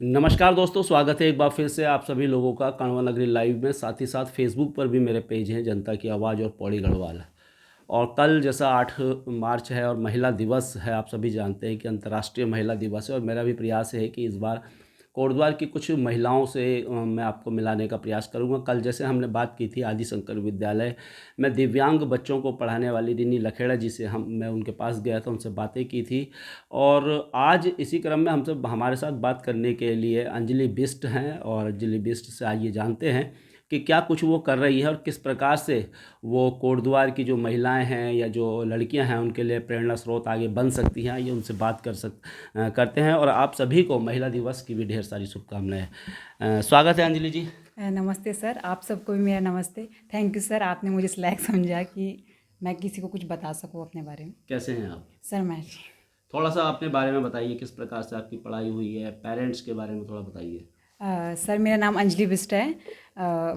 नमस्कार दोस्तों, स्वागत है एक बार फिर से आप सभी लोगों का कण्वा नगरी लाइव में। साथ ही साथ फेसबुक पर भी मेरे पेज हैं जनता की आवाज़ और पौड़ी गढ़वाल। और कल जैसा 8 मार्च है और महिला दिवस है, आप सभी जानते हैं कि अंतर्राष्ट्रीय महिला दिवस है। और मेरा भी प्रयास है कि इस बार कोटद्वार की कुछ महिलाओं से मैं आपको मिलाने का प्रयास करूंगा। कल जैसे हमने बात की थी आदि शंकर विद्यालय में दिव्यांग बच्चों को पढ़ाने वाली रिनी लखेड़ा जी से मैं उनके पास गया था, उनसे बातें की थी। और आज इसी क्रम में हमसे हमारे साथ बात करने के लिए अंजलि बिष्ट हैं। और अंजलि बिष्ट से आइए जानते हैं कि क्या कुछ वो कर रही है और किस प्रकार से वो कोटद्वार की जो महिलाएं हैं या जो लड़कियां हैं उनके लिए प्रेरणा स्रोत आगे बन सकती हैं। ये उनसे बात करते हैं। और आप सभी को महिला दिवस की भी ढेर सारी शुभकामनाएं। स्वागत है अंजलि जी। नमस्ते सर, आप सबको भी मेरा नमस्ते। थैंक यू सर, आपने मुझे इस लायक समझा कि मैं किसी को कुछ बता सकूं अपने बारे में। कैसे हैं आप? सर मैं थोड़ा सा अपने बारे में बताइए, किस प्रकार से आपकी पढ़ाई हुई है, पेरेंट्स के बारे में थोड़ा बताइए। सर मेरा नाम अंजलि बिष्ट है।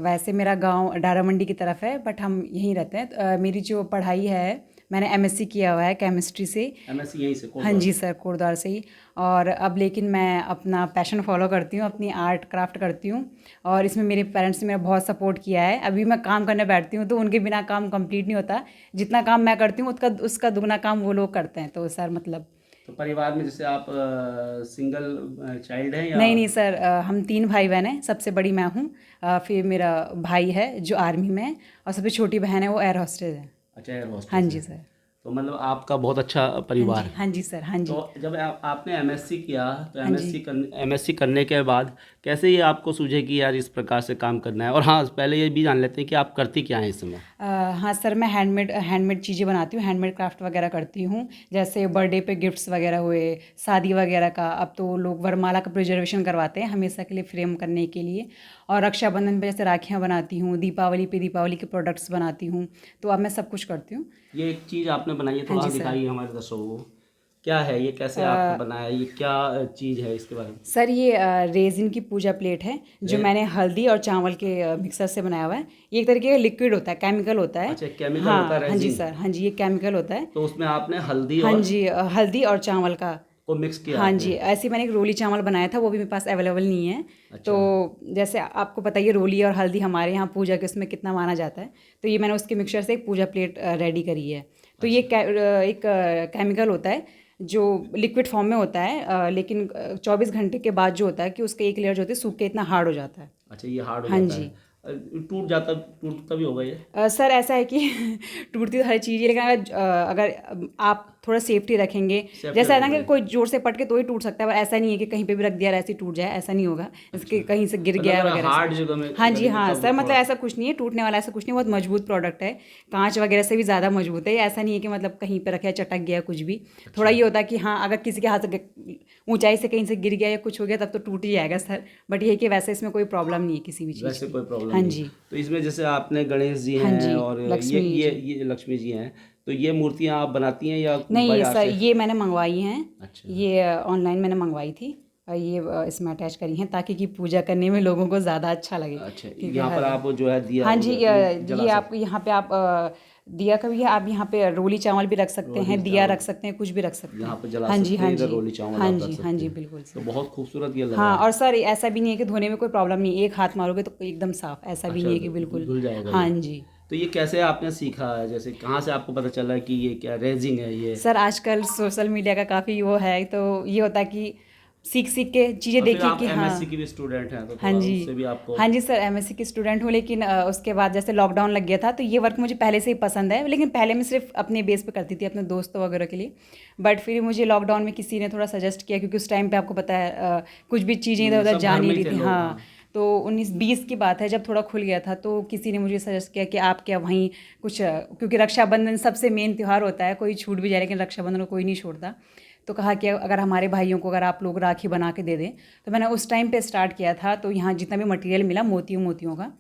वैसे मेरा गांव डारामंडी की तरफ है, बट हम यहीं रहते हैं। मेरी जो पढ़ाई है, मैंने एमएससी किया हुआ है केमिस्ट्री से। एमएससी यहीं से हाँ कोटद्वार जी से? सर, कोटद्वार से ही। और अब लेकिन मैं अपना पैशन फॉलो करती हूँ, अपनी आर्ट क्राफ्ट करती हूँ। और इसमें मेरे पेरेंट्स ने मेरा बहुत सपोर्ट किया है। अभी मैं काम करने बैठती हूँ तो उनके बिना काम कंप्लीट नहीं होता। जितना काम मैं करती हूँ उसका उसका दुगना काम वो लोग करते हैं। तो सर मतलब तो परिवार में जैसे आप सिंगल चाइल्ड हैं या? नहीं नहीं सर, हम 3 भाई बहन हैं। सबसे बड़ी मैं हूँ। फिर मेरा भाई है जो आर्मी में है, और सबसे छोटी बहन है वो एयर होस्टेस है। अच्छा, एयर हाँ हॉस्टेस जी है। सर। तो मतलब आपका बहुत अच्छा हाँ परिवार जी, है। हाँ जी सर, हाँ तो जी। जब आपने एमएससी किया तो हाँ जी। एमएससी करने के बाद कैसे ये आपको सूझे कि यार इस प्रकार से काम करना है? और हाँ, पहले ये भी जान लेते हैं कि आप करती क्या हैं इस समय। हाँ सर, मैं हैंडमेड हैंडमेड चीज़ें बनाती हूँ, हैंडमेड क्राफ्ट वगैरह करती हूँ। जैसे बर्थडे पे गिफ्ट्स वगैरह हुए, शादी वगैरह का। अब तो लोग वरमाला का प्रिजर्वेशन करवाते हैं हमेशा के लिए फ्रेम करने के लिए। और रक्षाबंधन पे जैसे राखियाँ बनाती हूँ, दीपावली पे दीपावली के प्रोडक्ट्स बनाती हूँ। तो अब मैं सब कुछ करती हूँ। ये एक चीज़ आपने बनाई है, हाँ थोड़ा जी सर। दिखाइए हमारे दर्शकों को। क्या है ये, कैसे आपने बनाया, ये क्या चीज़ है, इसके बारे में? सर ये रेजिन की पूजा प्लेट है, जो रे मैंने हल्दी और चावल के मिक्सर से बनाया हुआ है। ये एक तरीके का लिक्विड होता है, केमिकल होता है। अच्छा, केमिकल होता है हाँ हाँ जी रेजिन। सर, हाँ जी, ये केमिकल होता है। तो उसमें आपने हल्दी हाँ और जी, हल्दी और चावल का। को मिक्स किया हाँ आपने? जी, ऐसे मैंने एक रोली चावल बनाया था, वो भी मेरे पास अवेलेबल नहीं है। तो अच्छा। जैसे आपको पता ही है, रोली और हल्दी हमारे यहाँ पूजा के उसमें कितना माना जाता है। तो ये मैंने उसके मिक्सचर से एक पूजा प्लेट रेडी करी है। तो ये अच्छा। एक केमिकल होता है जो लिक्विड फॉर्म में होता है, लेकिन 24 घंटे के बाद जो होता है कि उसके एक लेयर जो होती है सूख के इतना हार्ड हो जाता है। अच्छा, ये हार्ड हो हाँ जाता जी। है। टूटता भी होगा ये? सर ऐसा है कि टूटती तो हर चीज़ है, लेकिन अगर आप थोड़ा सेफ्टी रखेंगे। सेफ्टी जैसा है रखनी ना कि पड़ेगी। कोई जोर से पटके तो ही टूट सकता है, पर ऐसा नहीं है कि कहीं पे भी रख दिया और ऐसे ही टूट जाए, ऐसा नहीं होगा। इसके अच्छा, कहीं से गिर मतलब गया है अगर वगैरह ऐसा हार्ड कुछ। जगह में हाँ जी, करेंगे हाँ तब सर, मतलब थोड़ा। ऐसा कुछ नहीं है, टूटने वाला ऐसा कुछ नहीं, बहुत मजबूत प्रोडक्ट है। कांच वगैरह से भी ज़्यादा मजबूत है। ऐसा नहीं है कि मतलब कहीं पे रखे चटक गया कुछ भी। थोड़ा अच्छा। ये होता है कि हाँ, अगर किसी के हाथ से ऊंचाई से कहीं से गिर गया या कुछ हो गया तब तो टूट ही जाएगा सर। बट ये है कि वैसे इसमें कोई प्रॉब्लम नहीं है किसी भी चीज़ वैसे की। कोई प्रॉब्लम हाँ नहीं। जी। तो इसमें जैसे आपने गणेश जी हाँ हैं जी, और ये लक्ष्मी ये जी। ये लक्ष्मी जी हैं। तो ये मूर्तियाँ आप बनाती हैं या नहीं बाजार सर, से? ये मैंने मंगवाई हैं। अच्छा। ये ऑनलाइन मैंने मंगवाई थी। और ये इसमें अटैच करी हैं ताकि कि पूजा करने में लोगों को ज़्यादा अच्छा लगे। अच्छा, क्योंकि यहाँ पर आप जो है दिया हाँ जी, वगैरह वो जला ये आप सकते? यहाँ पे आप दिया का भी है। आप यहाँ पे रोली चावल भी रख सकते रोली हैं, दिया चावल रख सकते हैं, कुछ भी रख सकते यहाँ हैं। पे जला हाँ जी, सकते हाँ हैं, इधर जी। रोली चावल हाँ आप रख जी, हाँ सकते जी, हैं। बिल्कुल तो सर। बहुत खूबसूरत ये लग हाँ, रहा है। और सर ऐसा भी नहीं है कि धोने में कोई प्रॉब्लम नहीं है। एक हाथ मारोगे तो एकदम साफ, ऐसा भी अच्छा, नहीं है कि बिल्कुल। धुल जाएगा हाँ ये? जी। तो ये कैसे आपने सीखा है, जैसे कहाँ से आपको पता चला कि ये क्या रेजिंग है ये? सर आजकल सोशल मीडिया का काफ़ी वो है, तो ये होता है कि सीख सीख के चीज़ें और फिर देखिए आप कि हाँ। एमएससी की भी स्टूडेंट हैं तो हाँ थोड़ा जी। उससे भी आपको। हाँ जी सर, एमएससी की स्टूडेंट हूँ, लेकिन उसके बाद जैसे लॉकडाउन लग गया था तो ये वर्क मुझे पहले से ही पसंद है। लेकिन पहले मैं सिर्फ अपने बेस पे करती थी, अपने दोस्तों वगैरह के लिए। बट फिर मुझे लॉकडाउन में किसी ने थोड़ा सजेस्ट किया, क्योंकि उस टाइम पे आपको पता है कुछ भी चीज़ें इधर उधर सब जा घर नहीं में ही रही थे थी। लोग, हाँ। हाँ। तो 19-20 की बात है, जब थोड़ा खुल गया था तो किसी ने मुझे सजेस्ट किया कि आप क्या वहीं कुछ क्योंकि रक्षाबंधन सबसे मेन त्यौहार होता है, कोई छूट भी जाए लेकिन रक्षाबंधन को कोई नहीं छोड़ता। तो कहा कि अगर हमारे भाइयों को अगर आप लोग राखी बना के दे दें। तो मैंने उस टाइम पे स्टार्ट किया था। तो यहाँ जितना भी मटेरियल मिला मोतियों मोतियों का।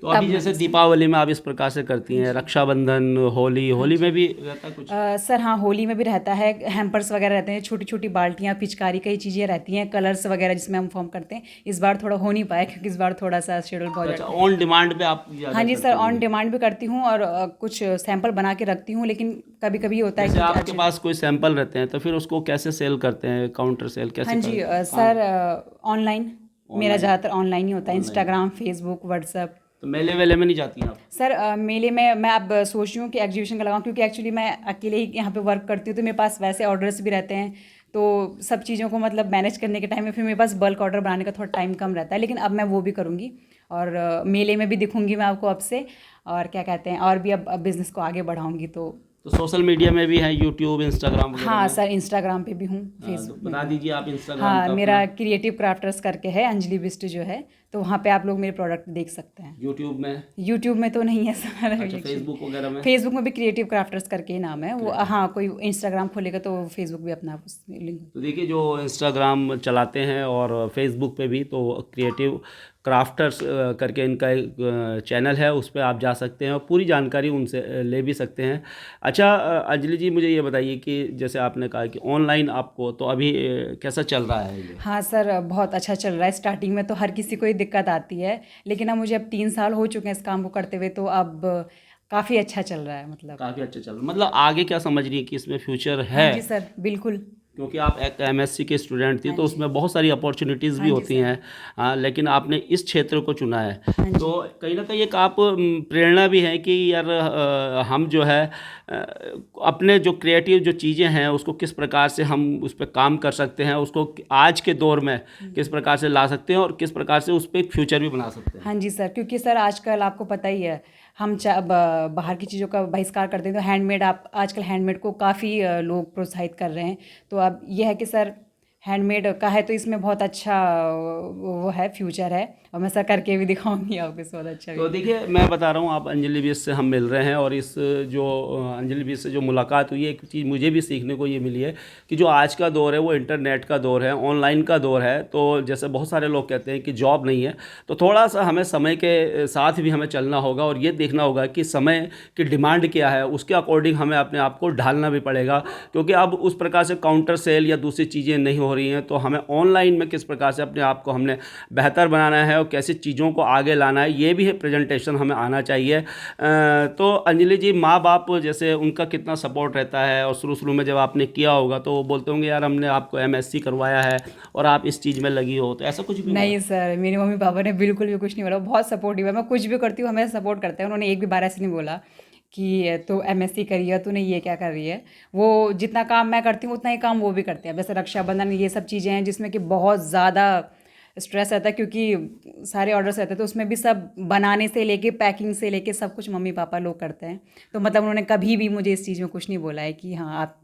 तो अभी जैसे दीपावली में आप इस प्रकार से करती हैं, रक्षाबंधन, होली में भी रहता कुछ? सर हाँ, होली में भी रहता है, हैम्पर्स वगैरह रहते हैं, छोटी छोटी बाल्टियाँ, पिचकारी, कई चीज़ें रहती हैं, कलर्स वगैरह जिसमें हम फॉर्म करते हैं। इस बार थोड़ा हो नहीं पाया क्योंकि इस बार थोड़ा सा शेड्यूल बहुत अच्छा, ऑन डिमांड पे आप हाँ जी सर, ऑन डिमांड भी करती हूँ और कुछ सैंपल बना के रखती हूँ, लेकिन कभी कभी होता है जैसे कि आपके पास कोई सैंपल रहते हैं तो फिर उसको कैसे सेल करते हैं, काउंटर सेल कैसे हाँ जी सर, ऑनलाइन मेरा ज़्यादातर ऑनलाइन ही होता है, इंस्टाग्राम, फेसबुक, व्हाट्सएप। तो मेले वेले में नहीं जाती हैं आप? सर मेले में मैं अब सोच रही हूँ कि एग्जीबिशन का लगाऊँ, क्योंकि एक्चुअली मैं अकेले ही यहाँ पे वर्क करती हूँ, तो मेरे पास वैसे ऑर्डर्स भी रहते हैं, तो सब चीज़ों को मतलब मैनेज करने के टाइम में फिर मेरे पास बल्क ऑर्डर बनाने का थोड़ा टाइम कम रहता है, लेकिन अब मैं वो भी करूँगी और मेले में भी दिखूँगी मैं आपको अब से, और क्या कहते हैं, और भी अब बिज़नेस को आगे बढ़ाऊँगी। तो सोशल मीडिया में भी है, यूट्यूब, इंस्टाग्राम वगैरह हाँ में? सर, इंस्टाग्राम पे भी हूँ, तो फेसबुक में बता भी। दीजिए आप इंस्टाग्राम हाँ, का मेरा अपना। क्रिएटिव क्राफ्टर्स करके है, अंजलि बिस्ट जो है, तो वहाँ पे आप लोग मेरे प्रोडक्ट देख सकते हैं। यूट्यूब में? यूट्यूब में तो नहीं है सर। अच्छा, फेसबुक वगैरह में? फेसबुक में भी क्रिएटिव क्राफ्टर्स करके ही नाम है वो। हाँ, कोई इंस्टाग्राम खोलेगा तो फेसबुक भी अपना उसमें लिंक। तो देखिए, जो इंस्टाग्राम चलाते हैं और फेसबुक पे भी, तो क्रिएटिव क्राफ्टर्स करके इनका एक चैनल है, उस पर आप जा सकते हैं और पूरी जानकारी उनसे ले भी सकते हैं। अच्छा अंजलि जी, मुझे ये बताइए कि जैसे आपने कहा कि ऑनलाइन आपको तो अभी कैसा चल रहा है ये? हाँ सर, बहुत अच्छा चल रहा है। स्टार्टिंग में तो हर किसी को ही दिक्कत आती है, लेकिन अब मुझे अब 3 साल हो चुके हैं इस काम को करते हुए, तो अब काफ़ी अच्छा चल रहा है मतलब। काफ़ी अच्छा चल रहा है, मतलब आगे क्या समझ रही है कि इसमें फ्यूचर हाँ है? जी सर, बिल्कुल। क्योंकि आप एक एमएससी के स्टूडेंट थी हाँ तो जी। उसमें बहुत सारी अपॉर्चुनिटीज़ भी हाँ जी होती सर। हैं। हाँ, लेकिन आपने इस क्षेत्र को चुना है, हाँ जी। तो कहीं ना कहीं एक आप प्रेरणा भी है कि यार हम जो है अपने जो क्रिएटिव जो चीज़ें हैं उसको किस प्रकार से हम उस पर काम कर सकते हैं, उसको आज के दौर में किस प्रकार से ला सकते हैं और किस प्रकार से उस पर एक फ्यूचर भी बना सकते हैं। हाँ जी सर, क्योंकि सर आजकल आपको पता ही है, हम बाहर की चीज़ों का बहिष्कार करते हैं, तो हैंडमेड, आप आजकल हैंडमेड को काफ़ी लोग प्रोत्साहित कर रहे हैं। तो अब ये है कि सर हैंडमेड का है तो इसमें बहुत अच्छा वो है, फ्यूचर है, और मैं सर करके भी दिखाऊंगी आपको, इस बहुत अच्छा तो भी। देखिए, मैं बता रहा हूँ, आप अंजलि बीस से हम मिल रहे हैं और इस जो अंजलि बीस से जो मुलाकात हुई है, एक चीज़ मुझे भी सीखने को ये मिली है कि जो आज का दौर है वो इंटरनेट का दौर है, ऑनलाइन का दौर है। तो जैसे बहुत सारे लोग कहते हैं कि जॉब नहीं है, तो थोड़ा सा हमें समय के साथ भी हमें चलना होगा और ये देखना होगा कि समय की डिमांड क्या है, उसके अकॉर्डिंग हमें अपने आप को ढालना भी पड़ेगा। क्योंकि अब उस प्रकार से काउंटर सेल या दूसरी चीज़ें नहीं हो रही हैं, तो हमें ऑनलाइन में किस प्रकार से अपने आप को हमने बेहतर बनाना है और कैसे चीज़ों को आगे लाना है, ये भी है प्रेजेंटेशन हमें आना चाहिए। तो अंजलि जी, माँ बाप जैसे उनका कितना सपोर्ट रहता है, और शुरू में जब आपने किया होगा तो वो बोलते होंगे यार हमने आपको एमएससी करवाया है और आप इस चीज़ में लगी हो, तो ऐसा कुछ भी नहीं सर, मेरे मम्मी पापा ने बिल्कुल भी कुछ नहीं बोला, बहुत सपोर्टिव है। मैं कुछ भी करती हूँ हमें सपोर्ट करते हैं, उन्होंने एक भी बार ऐसे नहीं बोला कि तो एमएससी करी है तूने, ये क्या कर रही है। वो जितना काम मैं करती हूँ उतना ही काम वो भी करते हैं। जैसे रक्षाबंधन, ये सब चीज़ें हैं जिसमें कि बहुत ज़्यादा स्ट्रेस रहता है, क्योंकि सारे ऑर्डर्स रहते हैं, तो उसमें भी सब बनाने से लेके पैकिंग से लेके सब कुछ मम्मी पापा लोग करते हैं। तो मतलब उन्होंने कभी भी मुझे इस चीज़ में कुछ नहीं बोला है कि हाँ आप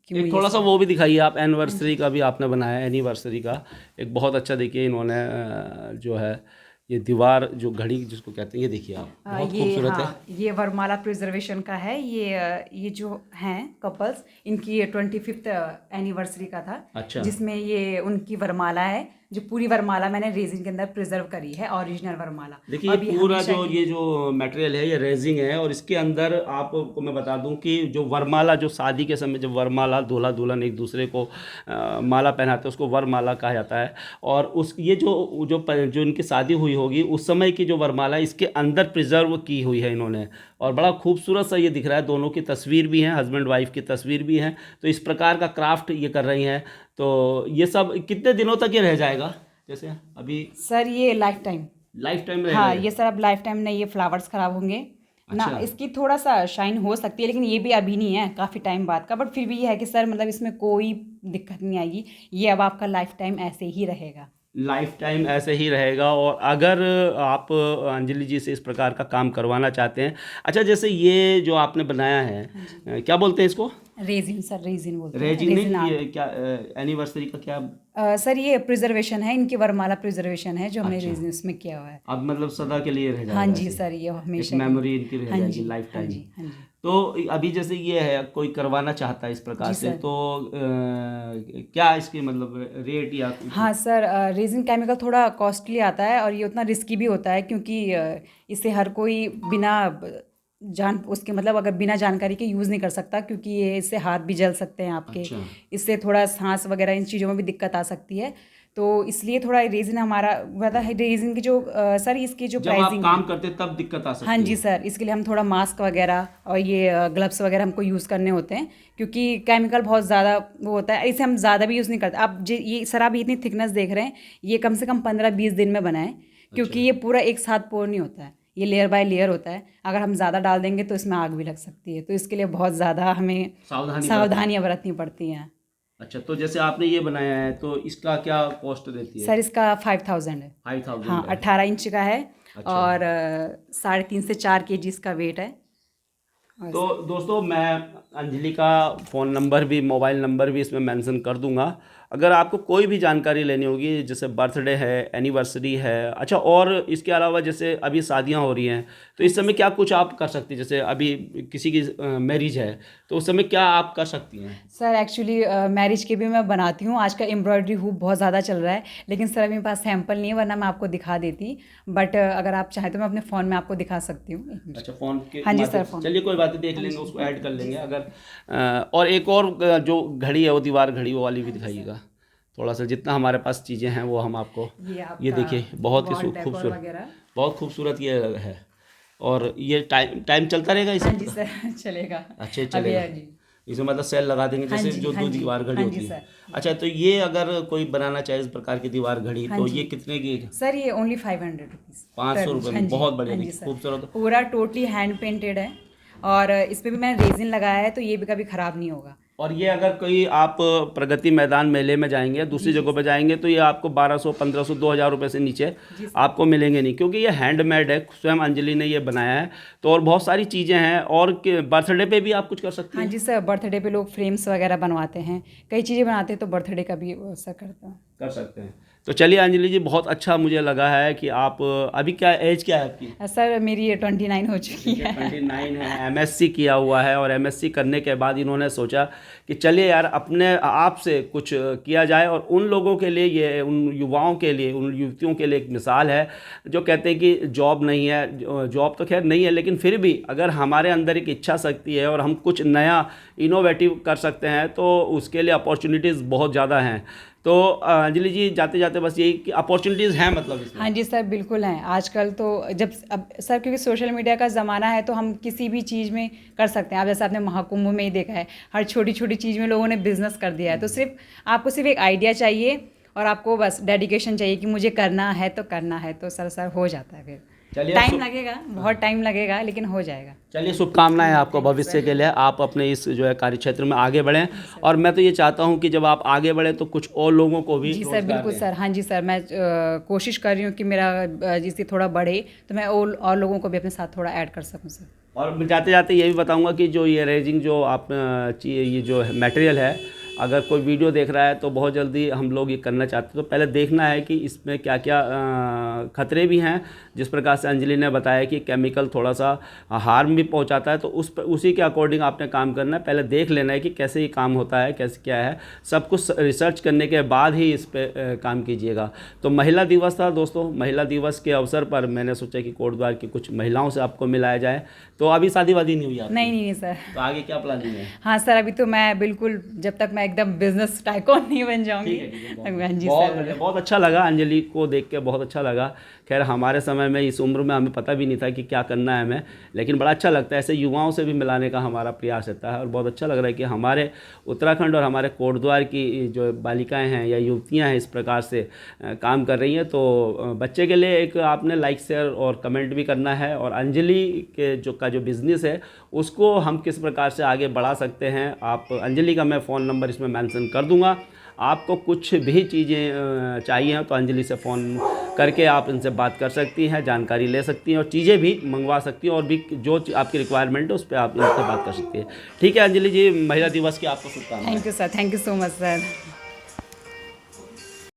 क्यों एक ये थोड़ा सा सब। वो भी दिखाइए आप, एनिवर्सरी का भी आपने बनाया, एनिवर्सरी का एक बहुत अच्छा, देखिए इन्होंने जो है ये दीवार जो घड़ी जिसको कहते हैं, ये देखिए आप, बहुत ये खूबसूरत है। हाँ, ये वरमाला प्रिजर्वेशन का है। ये जो हैं कपल्स, इनकी 25th एनिवर्सरी का था, अच्छा। जिसमें ये उनकी वरमाला है, जो पूरी वरमाला मैंने रेजिन के अंदर प्रिजर्व करी है, ओरिजिनल वरमाला। देखिए, ये अब पूरा हमेशा जो की- ये जो मटेरियल है ये रेजिंग है, और इसके अंदर आपको मैं बता दूं कि जो वरमाला, जो शादी के समय जब वरमाला दूल्हा दुल्हन एक दूसरे को माला पहनाते हैं उसको वरमाला कहा जाता है। और उस ये जो इनकी शादी हुई होगी उस समय की जो वरमाला इसके अंदर प्रिजर्व की हुई है इन्होंने, और बड़ा खूबसूरत सा ये दिख रहा है। दोनों की तस्वीर भी हैं, हस्बैंड वाइफ की तस्वीर भी हैं। तो इस प्रकार का क्राफ्ट ये कर रही हैं। तो ये सब कितने दिनों तक ये रह जाएगा, जैसे अभी? सर ये लाइफ टाइम। लाइफ टाइम रहेगा हाँ, ये? ये सर अब लाइफ टाइम नहीं, ये फ्लावर्स खराब होंगे ना, अच्छा। इसकी थोड़ा सा शाइन हो सकती है, लेकिन ये भी अभी नहीं है, काफ़ी टाइम बाद का। बट फिर भी ये है कि सर मतलब इसमें कोई दिक्कत नहीं आएगी, ये अब आपका लाइफ टाइम ऐसे ही रहेगा। लाइफ टाइम ऐसे ही रहेगा। और अगर आप अंजलि जी से इस प्रकार का काम करवाना चाहते हैं, अच्छा जैसे ये जो आपने बनाया है, क्या बोलते हैं इसको? रेजिन सर, रेजिन बोलते हैं, रेजिन रेजिन नहीं, आर्ट। ये क्या एनिवर्सरी का क्या? सर ये प्रिजर्वेशन है, इनकी वरमाला प्रिजर्वेशन है जो हमने अच्छा। रेजिन इसमें किया हुआ है। अब मतलब सदा के लिए रह जाएगा जी ऐसे? सर, ये एक हमेशा मेमोरी इनकी रह हाँ जाएगी जी, लाइफ हाँ टाइम। जी, हाँ जी। तो अभी जैसे ये है कोई करवाना चाहता है इस प्रकार जी से सर। तो क्या इसकी मतलब रेट या हाँ सर, रेजिन केमिकल थोड़ा कॉस्टली आता है और ये उतना रिस्की भी होता है क्योंकि इसे हर कोई बिना जान उसके मतलब अगर बिना जानकारी के यूज़ नहीं कर सकता, क्योंकि ये इससे हाथ भी जल सकते हैं आपके। अच्छा इससे थोड़ा सांस वगैरह इन चीज़ों में भी दिक्कत आ सकती है। तो इसलिए थोड़ा रेजिन हमारा मतलब रेजिन की जो सर इसकी जो जब आप प्राइसिंग काम है। करते तब दिक्कत आ हाँ सकती जी है। सर, इसके लिए हम थोड़ा मास्क वगैरह और ये ग्लव्स वगैरह हमको यूज़ करने होते हैं, क्योंकि केमिकल बहुत ज़्यादा वो होता है। इसे हम ज़्यादा भी यूज़ नहीं करते। आप ये सर आप इतनी थिकनेस देख रहे हैं, ये कम से कम 15-20 दिन में बना है, क्योंकि अच्छा ये पूरा एक साथ पोर नहीं होता है, ये लेयर बाय लेयर होता है। अगर हम ज़्यादा डाल देंगे तो इसमें आग भी लग सकती है, तो इसके लिए बहुत ज़्यादा हमें सावधानी बरतनी। सावधानियाँ बरतनी पड़ती हैं। अच्छा तो जैसे आपने ये बनाया है तो इसका क्या कॉस्ट देती है? सर इसका 5000 है। 5000 हाँ, है। 18 इंच का है अच्छा और 3.5 से 4 kg इसका वेट है। और तो दोस्तों मैं अंजलि का फ़ोन नंबर भी मोबाइल नंबर भी इसमें मेंशन कर दूंगा। अगर आपको कोई भी जानकारी लेनी होगी, जैसे बर्थडे है, एनिवर्सरी है, अच्छा और इसके अलावा जैसे अभी शादियां हो रही हैं तो इस समय क्या कुछ आप कर सकती हैं? जैसे अभी किसी की मैरिज है तो उस समय क्या आप कर सकती हैं? सर एक्चुअली मैरिज के भी मैं बनाती हूँ। आजकल एम्ब्रॉयडरी हुक बहुत ज़्यादा चल रहा है, लेकिन सर अभी मेरे पास सैंपल नहीं है, वरना मैं आपको दिखा देती। बट अगर आप चाहें तो मैं अपने फ़ोन में आपको दिखा सकती हूँ। एक मिनट। अच्छा फ़ोन के हाँ जी माध्यम सर, से फ़ोन। चलिए कोई बात नहीं, देख लेंगे उसको ऐड कर लेंगे अगर और एक और जो घड़ी है वो दीवार घड़ी वो वाली भी दिखाइएगा थोड़ा सा, जितना हमारे पास चीज़ें हैं वो हम आपको। ये ये आपका देखिए बहुत ही वॉल डेकोर खूबसूरत, वगैरह। बहुत खूबसूरत ये है। और ये टाइम टाइम चलता रहेगा हाँ इसे? जी सर चलेगा। अच्छा ही अभी चलेगा। हाँ जी। इसमें मतलब सेल लगा देंगे हाँ जैसे जी, जो हाँ दो जी, दीवार घड़ी हाँ जी होती है। सर। अच्छा तो ये अगर कोई बनाना चाहे इस प्रकार की दीवार घड़ी हाँ तो जी ये कितने की? सर, ये ओनली 500 रुपीज़ 500 पर रुपये ईच। हाँ में? जी, बहुत बढ़िया, हाँ जी देखिए सर। खूबसूरत। पूरा टोटली हैंड पेंटेड है और इस पे भी मैंने रेजिन लगाया है, तो ये भी कभी ख़राब नहीं होगा। और ये अगर कोई आप प्रगति मैदान मेले में जाएंगे दूसरी जी जगहों पे सर। जाएंगे तो ये आपको 1200 1500 2000 रुपये से नीचे जी सर। आपको मिलेंगे नहीं, क्योंकि ये हैंडमेड है, स्वयं अंजलि ने ये बनाया है। तो और बहुत सारी चीज़ें हैं और बर्थडे पे भी आप कुछ कर सकती हाँ हैं। जी सर, बर्थडे पे लोग फ्रेम्स वगैरह बनवाते हैं, कई चीज़ें बनाते हैं, तो बर्थडे का भी असर करता है। कर सकते हैं। तो चलिए अंजलि जी, बहुत अच्छा मुझे लगा है कि आप अभी क्या एज क्या है आपकी? सर मेरी ये 29 हो चुकी देखिए है। 29 है, एमएससी किया हुआ है और एमएससी करने के बाद इन्होंने सोचा कि चलिए यार अपने आप से कुछ किया जाए, और उन लोगों के लिए ये उन युवाओं के लिए उन युवतियों के लिए एक मिसाल है जो कहते हैं कि जॉब नहीं है। जॉब तो खैर नहीं है, लेकिन फिर भी अगर हमारे अंदर एक इच्छा शक्ति है और हम कुछ नया इनोवेटिव कर सकते हैं तो उसके लिए अपॉर्चुनिटीज़ बहुत ज़्यादा हैं। तो अंजलि जी जाते जाते बस यही कि अपॉर्चुनिटीज़ हैं मतलब इसमें। हाँ जी सर, बिल्कुल हैं। आजकल तो जब अब सर क्योंकि सोशल मीडिया का ज़माना है, तो हम किसी भी चीज़ में कर सकते हैं। आप जैसे आपने महाकुंभ में ही देखा है, हर छोटी छोटी चीज़ में लोगों ने बिजनेस कर दिया है। तो आपको सिर्फ एक आइडिया चाहिए और आपको बस डेडिकेशन चाहिए कि मुझे करना है तो करना है, तो सर हो जाता है। फिर चलिए टाइम लगेगा, बहुत टाइम लगेगा, लेकिन हो जाएगा। चलिए शुभकामनाएं आपको भविष्य के लिए, आप अपने इस जो है कार्य क्षेत्र में आगे बढ़ें। और मैं तो ये चाहता हूँ कि जब आप आगे बढ़ें तो कुछ और लोगों को भी जी सर, रोजगार बिल्कुल दें। सर। हाँ जी सर, मैं कोशिश कर रही हूँ कि मेरा जिससे थोड़ा बढ़े, तो मैं और लोगों को भी अपने साथ थोड़ा ऐड कर सकूँ सर। और मैं जाते जाते ये भी बताऊंगा कि जो ये रेजिंग जो आप ये जो मटेरियल है, अगर कोई वीडियो देख रहा है तो बहुत जल्दी हम लोग ये करना चाहते हैं, तो पहले देखना है कि इसमें क्या क्या खतरे भी हैं। जिस प्रकार से अंजलि ने बताया कि केमिकल थोड़ा सा हार्म भी पहुंचाता है, तो उसी के अकॉर्डिंग आपने काम करना है। पहले देख लेना है कि कैसे ये काम होता है, कैसे क्या है, सब कुछ रिसर्च करने के बाद ही इस पर काम कीजिएगा। तो महिला दिवस था दोस्तों, महिला दिवस के अवसर पर मैंने सोचा कि कोटद्वार की कुछ महिलाओं से आपको मिलाया जाए। तो अभी शादी वादी नहीं हुई आपकी? नहीं सर। तो आगे क्या प्लानिंग है? हाँ सर, अभी तो मैं बिल्कुल जब तक मैं एकदम बिजनेस टाइकॉन नहीं बन जाऊंगी। ठीक है, हाँ जी बहुत सर। बढ़िया, बहुत अच्छा लगा अंजलि को देख के, बहुत अच्छा लगा। खैर हमारे समय में इस उम्र में हमें पता भी नहीं था कि क्या करना है हमें, लेकिन बड़ा अच्छा लगता है, ऐसे युवाओं से भी मिलाने का हमारा प्रयास रहता है। और बहुत अच्छा लग रहा है कि हमारे उत्तराखंड और हमारे कोटद्वार की जो बालिकाएं हैं या युवतियां हैं इस प्रकार से काम कर रही हैं। तो बच्चे के लिए एक आपने लाइक शेयर और कमेंट भी करना है, और अंजलि के जो बिज़नेस है उसको हम किस प्रकार से आगे बढ़ा सकते हैं। आप अंजलि का मैं फ़ोन नंबर इसमें मेंशन कर दूंगा। आपको कुछ भी चीज़ें चाहिए तो अंजलि से फ़ोन करके आप इनसे बात कर सकती हैं, जानकारी ले सकती हैं और चीज़ें भी मंगवा सकती हैं, और भी जो आपकी रिक्वायरमेंट है उस पर आप इनसे बात कर सकती हैं। ठीक है अंजलि जी, महिला दिवस की आपको शुभकामनाएं। Thank you sir, thank you so much sir.